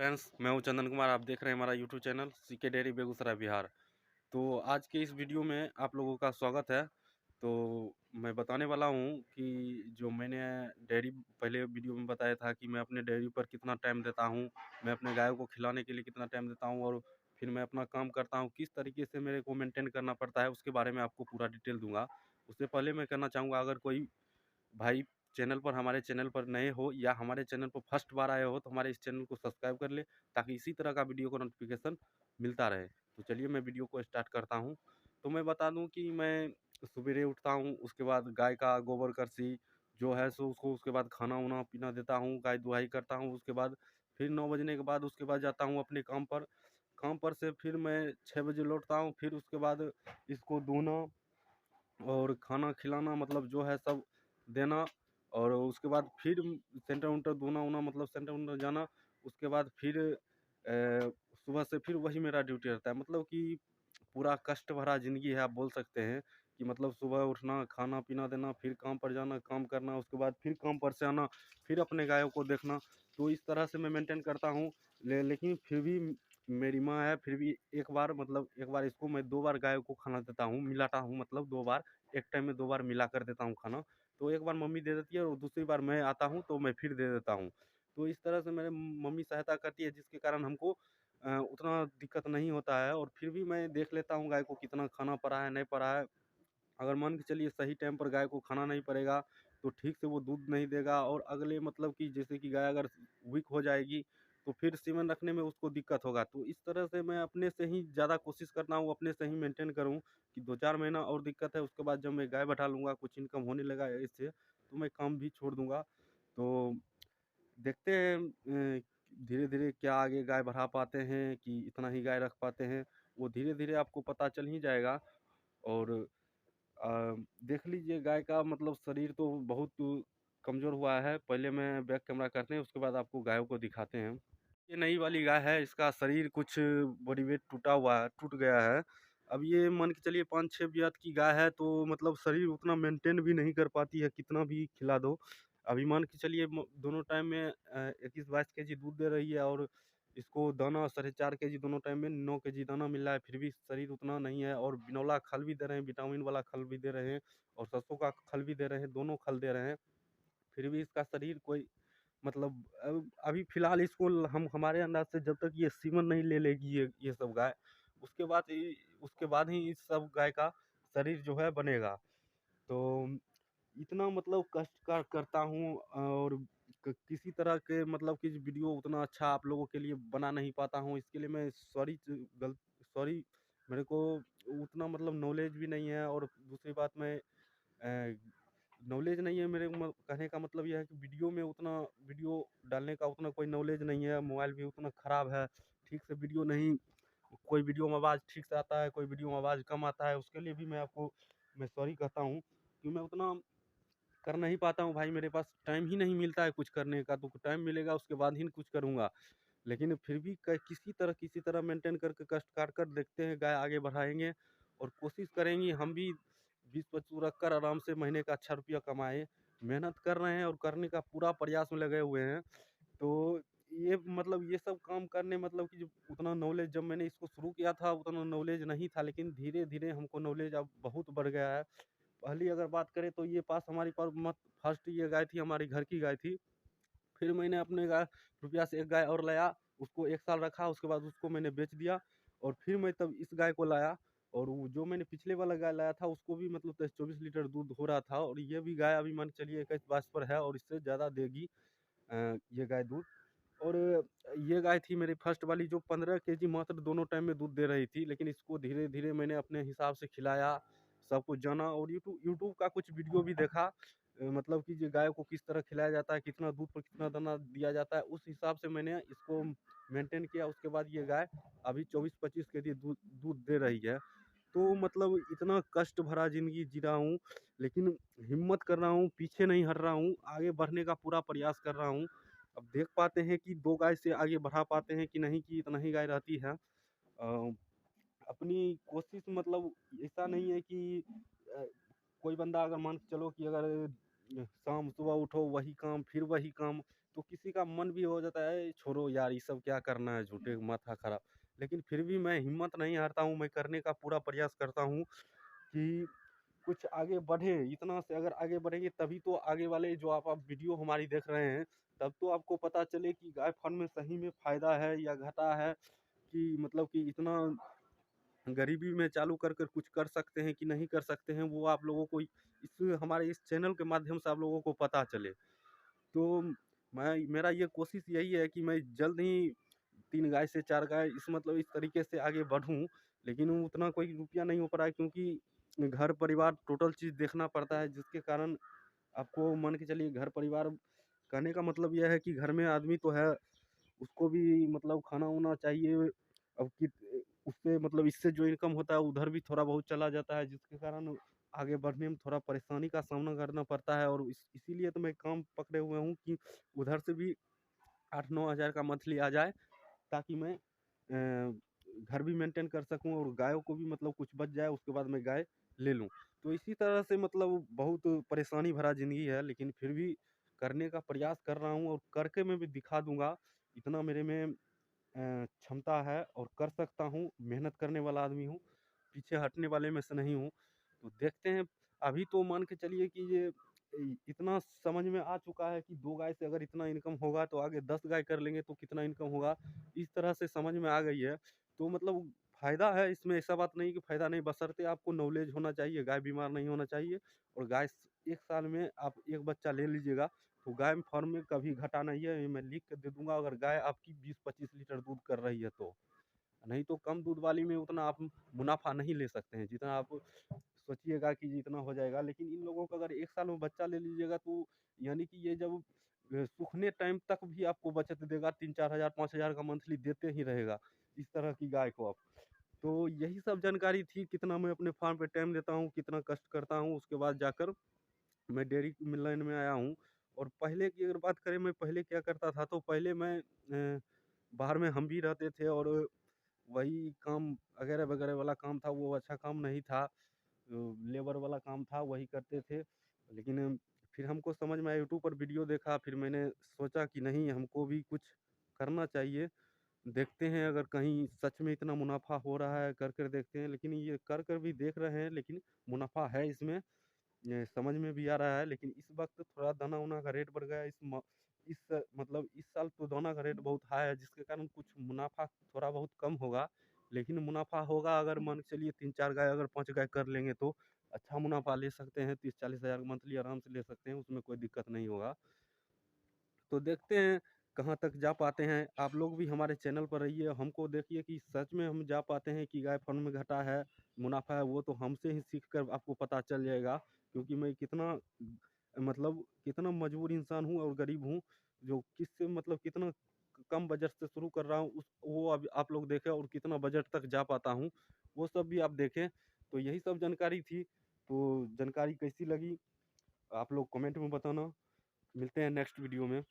Friends, मैं हूं चंदन कुमार। आप देख रहे हैं हमारा YouTube channel CK dairy Begusarai Bihar. तो आज के इस वीडियो में आप लोगों का स्वागत है। तो मैं बताने वाला हूं कि जो मैंने डेयरी पहले वीडियो में बताया था कि मैं अपने डेयरी पर कितना टाइम देता हूं, मैं अपने गायों को खिलाने के लिए कितना टाइम देता हूं और फिर मैं अपना काम करता हूं, किस तरीके से मेरे को मेंटेन करना पड़ता है, उसके बारे में आपको पूरा डिटेल दूंगा। उससे पहले मैं कहना चाहूँगा, अगर कोई भाई हमारे चैनल पर नए हो या हमारे चैनल पर फर्स्ट बार आए हो तो हमारे इस चैनल को सब्सक्राइब कर ले, ताकि इसी तरह का वीडियो को नोटिफिकेशन मिलता रहे। तो चलिए मैं वीडियो को स्टार्ट करता हूं। तो मैं बता दूं कि मैं सवेरे उठता हूं, उसके बाद गाय का गोबर करसी जो है सो उसको, उसके बाद खाना वाना पीना देता हूं, गाय दुहाई करता हूं। उसके बाद फिर 9 बजने के बाद उसके बाद जाता हूं अपने काम पर से फिर मैं 6 बजे लौटता हूं। फिर उसके बाद इसको धोना और खाना खिलाना, मतलब जो है सब देना। और उसके बाद फिर सेंटर उंटर धोना वोना, मतलब सेंटर उंटर जाना। उसके बाद फिर सुबह से फिर वही मेरा ड्यूटी रहता है। मतलब कि पूरा कष्ट भरा ज़िंदगी है, आप बोल सकते हैं कि मतलब सुबह उठना, खाना पीना देना, फिर काम पर जाना, काम करना, उसके बाद फिर काम पर से आना, फिर अपने गायों को देखना। तो इस तरह से मैं मेंटेन करता हूँ। लेकिन फिर भी मेरी माँ है, फिर भी एक बार इसको मैं 2 बार गायों को खाना देता हूँ, मिलाता हूँ, मतलब 2 बार, एक टाइम में 2 बार मिला कर देता हूँ खाना। तो एक बार मम्मी दे देती है और दूसरी बार मैं आता हूँ तो मैं फिर दे देता हूँ। तो इस तरह से मेरे मम्मी सहायता करती है, जिसके कारण हमको उतना दिक्कत नहीं होता है। और फिर भी मैं देख लेता हूँ गाय को कितना खाना पड़ा है, नहीं पड़ा है। अगर मान के चलिए सही टाइम पर गाय को खाना नहीं पड़ेगा तो ठीक से वो दूध नहीं देगा, और अगले मतलब कि जैसे कि गाय अगर वीक हो जाएगी तो फिर सीमन रखने में उसको दिक्कत होगा। तो इस तरह से मैं अपने से ही ज़्यादा कोशिश करता हूँ, अपने से ही मेंटेन करूँ कि 2-4 महीना और दिक्कत है, उसके बाद जब मैं गाय बैठा लूँगा, कुछ इनकम होने लगा इससे, तो मैं काम भी छोड़ दूँगा। तो देखते हैं धीरे-धीरे क्या आगे गाय बढ़ा पाते हैं कि इतना ही गाय रख पाते हैं, वो धीरे-धीरे आपको पता चल ही जाएगा। और अ, देख लीजिए गाय का मतलब शरीर तो बहुत कमज़ोर हुआ है। पहले मैं बैक कैमरा करते हैं, उसके बाद आपको गायों को दिखाते हैं। ये नई वाली गाय है, इसका शरीर कुछ बॉडी वेट टूटा हुआ है, टूट गया है। अब ये मान के चलिए 5-6 बियात की गाय है, तो मतलब शरीर उतना मेंटेन भी नहीं कर पाती है, कितना भी खिला दो। अभी मान के चलिए दोनों टाइम में 21-22 केजी दूध दे रही है, और इसको दाना 4.5 केजी दोनों टाइम में 9 केजी दाना मिल रहा है, फिर भी शरीर उतना नहीं है। और बिनौला खल भी दे रहे हैं, विटामिन वाला खल भी दे रहे हैं, और सरसों का खल भी दे रहे हैं, दोनों खल दे रहे हैं। फिर भी इसका शरीर कोई मतलब अभी फ़िलहाल इसको हम हमारे अंदाज़ से जब तक ये सीमन नहीं ले लेगी ये सब गाय, उसके बाद ही इस सब गाय का शरीर जो है बनेगा। तो इतना मतलब कष्ट करता हूँ, और किसी तरह के मतलब कि वीडियो उतना अच्छा आप लोगों के लिए बना नहीं पाता हूँ, इसके लिए मैं सॉरी। मेरे को उतना मतलब नॉलेज भी नहीं है, और दूसरी बात मैं नॉलेज नहीं है, मेरे कहने का मतलब यह है कि वीडियो डालने का उतना कोई नॉलेज नहीं है। मोबाइल भी उतना ख़राब है, ठीक से वीडियो नहीं, कोई वीडियो में आवाज़ ठीक से आता है, कोई वीडियो में आवाज़ कम आता है। उसके लिए भी मैं सॉरी कहता हूँ कि मैं उतना कर नहीं पाता हूँ भाई, मेरे पास टाइम ही नहीं मिलता है कुछ करने का। तो टाइम मिलेगा उसके बाद ही कुछ करूँगा। लेकिन फिर भी किसी तरह मेंटेन करके कष्ट काट कर देखते हैं, गाय आगे बढ़ाएँगे, और कोशिश करेंगे हम भी 20-25 रख कर आराम से महीने का अच्छा रुपया कमाएँ। मेहनत कर रहे हैं और करने का पूरा प्रयास में लगे हुए हैं। तो ये सब काम करने मतलब कि जो उतना नॉलेज जब मैंने इसको शुरू किया था उतना नॉलेज नहीं था, लेकिन धीरे-धीरे हमको नॉलेज अब बहुत बढ़ गया है। पहली अगर बात करें तो ये पास हमारी पर मत फर्स्ट ये गाय थी, हमारी घर की गाय थी। फिर मैंने अपने गाय रुपया से एक गाय और लाया, उसको 1 साल रखा, उसके बाद उसको मैंने बेच दिया, और फिर मैं तब इस गाय को लाया। और वो जो मैंने पिछले वाला गाय लाया था उसको भी मतलब 23-24 लीटर दूध हो रहा था, और ये भी गाय अभी मान के चलिए 21-22 पर है, और इससे ज़्यादा देगी ये गाय दूध। और ये गाय थी मेरी फर्स्ट वाली, जो 15 केजी मात्र दोनों टाइम में दूध दे रही थी। लेकिन इसको धीरे-धीरे मैंने अपने हिसाब से खिलाया, सब कुछ जाना, और यूट्यूब का कुछ वीडियो भी देखा। मतलब कि ये गाय को किस तरह खिलाया जाता है, कितना दूध पर कितना दाना दिया जाता है, उस हिसाब से मैंने इसको मेंटेन किया। उसके बाद ये गाय अभी 24-25 केजी दूध दूध दे रही है। तो मतलब इतना कष्ट भरा ज़िंदगी जी रहा हूँ, लेकिन हिम्मत कर रहा हूँ, पीछे नहीं हट रहा हूँ, आगे बढ़ने का पूरा प्रयास कर रहा हूँ। अब देख पाते हैं कि 2 गाय से आगे बढ़ा पाते हैं कि नहीं, कि इतना ही गाय रहती है। अपनी कोशिश मतलब ऐसा नहीं है कि अ, कोई बंदा अगर मान के चलो कि अगर शाम सुबह उठो वही काम, फिर वही काम, तो किसी का मन भी हो जाता है, छोड़ो यार ये सब क्या करना है, झूठे माथा खराब। लेकिन फिर भी मैं हिम्मत नहीं हारता हूँ, मैं करने का पूरा प्रयास करता हूँ कि कुछ आगे बढ़े। इतना से अगर आगे बढ़ेंगे तभी तो आगे वाले जो आप वीडियो हमारी देख रहे हैं, तब तो आपको पता चले कि गाय फार्म में सही में फ़ायदा है या घाटा है, कि मतलब कि इतना गरीबी में चालू कर कर कुछ कर सकते हैं कि नहीं कर सकते हैं, वो आप लोगों को इस हमारे इस चैनल के माध्यम से आप लोगों को पता चले। तो मैं मेरा ये कोशिश यही है कि मैं जल्द ही 3 गाय से 4 गाय इस तरीके से आगे बढ़ूँ, लेकिन वो उतना कोई रुपया नहीं हो पा रहा है, क्योंकि घर परिवार टोटल चीज़ देखना पड़ता है, जिसके कारण आपको मान के चलिए घर परिवार कहने का मतलब यह है कि घर में आदमी तो है, उसको भी मतलब खाना-वाना चाहिए। अब उससे मतलब इससे जो इनकम होता है उधर भी थोड़ा बहुत चला जाता है, जिसके कारण आगे बढ़ने में थोड़ा परेशानी का सामना करना पड़ता है, और इसीलिए तो मैं काम पकड़े हुए हूँ कि उधर से भी 8-9 हज़ार का मंथली आ जाए, ताकि मैं घर भी मेंटेन कर सकूँ और गायों को भी मतलब कुछ बच जाए, उसके बाद मैं गाय ले लूँ। तो इसी तरह से मतलब बहुत परेशानी भरा ज़िंदगी है, लेकिन फिर भी करने का प्रयास कर रहा हूँ, और करके मैं भी दिखा दूँगा। इतना मेरे में क्षमता है और कर सकता हूँ, मेहनत करने वाला आदमी हूँ, पीछे हटने वाले में से नहीं हूँ। तो देखते हैं, अभी तो मान के चलिए कि ये इतना समझ में आ चुका है कि 2 गाय से अगर इतना इनकम होगा, तो आगे 10 गाय कर लेंगे तो कितना इनकम होगा, इस तरह से समझ में आ गई है। तो मतलब फ़ायदा है इसमें, ऐसा बात नहीं कि फ़ायदा नहीं, बशर्ते आपको नॉलेज होना चाहिए, गाय बीमार नहीं होना चाहिए, और गाय 1 साल में आप 1 बच्चा ले लीजिएगा, तो गाय फार्म में कभी घाटा नहीं है, ये मैं लिख के दे दूँगा, अगर गाय आपकी 20-25 लीटर दूध कर रही है तो। नहीं तो कम दूध वाली में उतना आप मुनाफ़ा नहीं ले सकते हैं, जितना आप सोचिएगा कि जितना हो जाएगा। लेकिन इन लोगों का अगर 1 साल में बच्चा ले लीजिएगा, तो यानी कि ये जब सूखने टाइम तक भी आपको बचत देगा, 3-4 हज़ार 5 हज़ार का मंथली देते ही रहेगा, इस तरह की गाय को आप। तो यही सब जानकारी थी, कितना मैं अपने फार्म पे टाइम देता हूँ, कितना कष्ट करता हूँ, उसके बाद जाकर मैं डेयरी लाइन में आया हूँ। और पहले की अगर बात करें, मैं पहले क्या करता था, तो पहले मैं बाहर में हम भी रहते थे, और वही काम वगैरह-वगैरह वाला काम था, वो अच्छा काम नहीं था। लेबर वाला काम था, वही करते थे। लेकिन फिर हमको समझ में आया, यूट्यूब पर वीडियो देखा, फिर मैंने सोचा कि नहीं, हमको भी कुछ करना चाहिए। देखते हैं अगर कहीं सच में इतना मुनाफ़ा हो रहा है, कर देखते हैं। लेकिन ये कर भी देख रहे हैं, लेकिन मुनाफ़ा है इसमें, ये समझ में भी आ रहा है। लेकिन इस वक़्त थोड़ा दाना-वाना का रेट बढ़ गया है, मतलब इस साल तो दाना का रेट बहुत हाई है, जिसके कारण कुछ मुनाफ़ा थोड़ा बहुत कम होगा। लेकिन मुनाफ़ा होगा, अगर मान के चलिए 3-4 गाय अगर 5 गाय कर लेंगे, तो अच्छा मुनाफ़ा ले सकते हैं, 30-40 हज़ार मंथली आराम से ले सकते हैं, उसमें कोई दिक्कत नहीं होगा। तो देखते हैं कहाँ तक जा पाते हैं। आप लोग भी हमारे चैनल पर रहिए, हमको देखिए कि सच में हम जा पाते हैं कि गाय फार्म में घाटा है, मुनाफ़ा है, वो तो हमसे ही सीख कर आपको पता चल जाएगा। क्योंकि मैं कितना मतलब कितना मजबूर इंसान हूँ और गरीब हूँ, जो किससे मतलब कितना कम बजट से शुरू कर रहा हूँ, वो अब आप लोग देखें, और कितना बजट तक जा पाता हूँ, वो सब भी आप देखें। तो यही सब जानकारी थी। तो जानकारी कैसी लगी, आप लोग कमेंट में बताना। मिलते हैं नेक्स्ट वीडियो में।